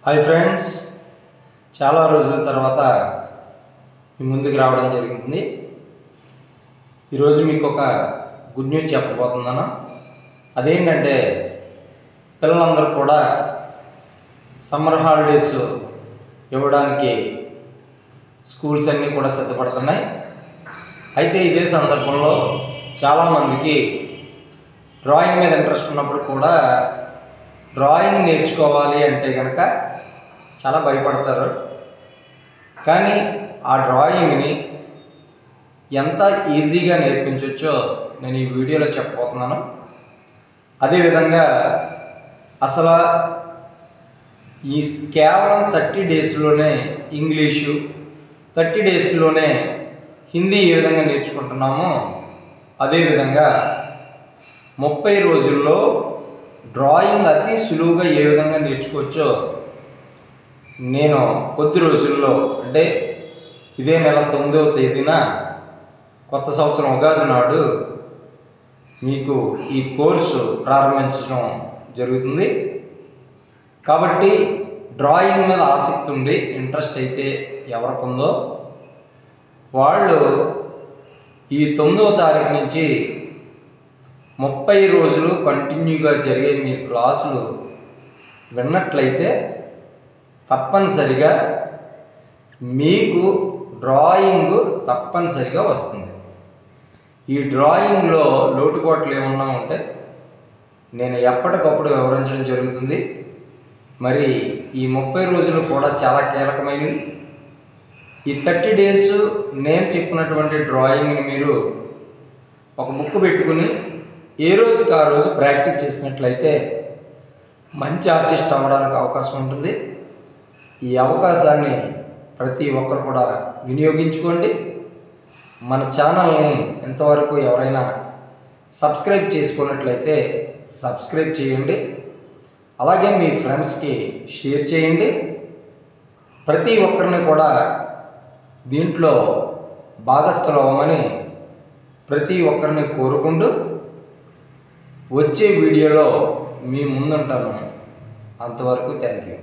Hi friends, చాలా రోజుల తర్వాత మీ ముందుకు రావడం జరిగింది. ఈరోజు మీకు ఒక గుడ్ న్యూస్ చెప్పబోతున్నాను. అదేంటంటే పిల్లలందరూ కూడా సమ్మర్ హాలిడేస్ ఇవ్వడానికి స్కూల్స్ అన్నీ కూడా సిద్ధపడుతున్నాయి. అయితే ఇదే సందర్భంలో చాలామందికి డ్రాయింగ్ మీద ఇంట్రెస్ట్ ఉన్నప్పుడు కూడా డ్రాయింగ్ నేర్చుకోవాలి అంటే కనుక చాలా భయపడతారు. కానీ ఆ డ్రాయింగ్ని ఎంత ఈజీగా నేర్పించవచ్చో నేను ఈ వీడియోలో చెప్పబోతున్నాను. అదేవిధంగా అసలు ఈ కేవలం 30 డేస్లోనే ఇంగ్లీషు, 30 డేస్లోనే హిందీ ఏ విధంగా నేర్చుకుంటున్నామో అదేవిధంగా 30 రోజుల్లో డ్రాయింగ్ అతి సులువుగా ఏ విధంగా నేర్చుకోవచ్చో నేను కొద్ది రోజుల్లో, అంటే ఇదే నెల 9వ తేదీన కొత్త సంవత్సరం ఉగాది నాడు మీకు ఈ కోర్సు ప్రారంభించడం జరుగుతుంది. కాబట్టి డ్రాయింగ్ మీద ఆసక్తి ఉండి ఇంట్రెస్ట్ అయితే ఎవరికి ఉందో వాళ్ళు ఈ 9వ తారీఖు నుంచి 30 రోజులు కంటిన్యూగా జరిగే మీరు క్లాసులు విన్నట్లయితే తప్పనిసరిగా మీకు డ్రాయింగ్ తప్పనిసరిగా వస్తుంది. ఈ డ్రాయింగ్లో లోటుపాట్లు ఏమన్నా ఉంటే నేను ఎప్పటికప్పుడు వివరించడం జరుగుతుంది. మరి ఈ 30 రోజులు కూడా చాలా కీలకమైనవి. ఈ 30 డేస్ నేను చెప్పినటువంటి డ్రాయింగ్ని మీరు ఒక బుక్ పెట్టుకుని ఏ రోజుకి ఆ రోజు ప్రాక్టీస్ చేసినట్లయితే మంచి ఆర్టిస్ట్ అవ్వడానికి అవకాశం ఉంటుంది. ఈ అవకాశాన్ని ప్రతి ఒక్కరు కూడా వినియోగించుకోండి. మన ఛానల్ని ఇంతవరకు ఎవరైనా సబ్స్క్రైబ్ చేసుకున్నట్లయితే సబ్స్క్రైబ్ చేయండి. అలాగే మీ ఫ్రెండ్స్కి షేర్ చేయండి. ప్రతి ఒక్కరిని కూడా దీంట్లో భాగస్థులు అవ్వమని ప్రతి ఒక్కరిని కోరుకుంటూ వచ్చే వీడియోలో మీ ముందుంటాను. అంతవరకు థ్యాంక్ యూ.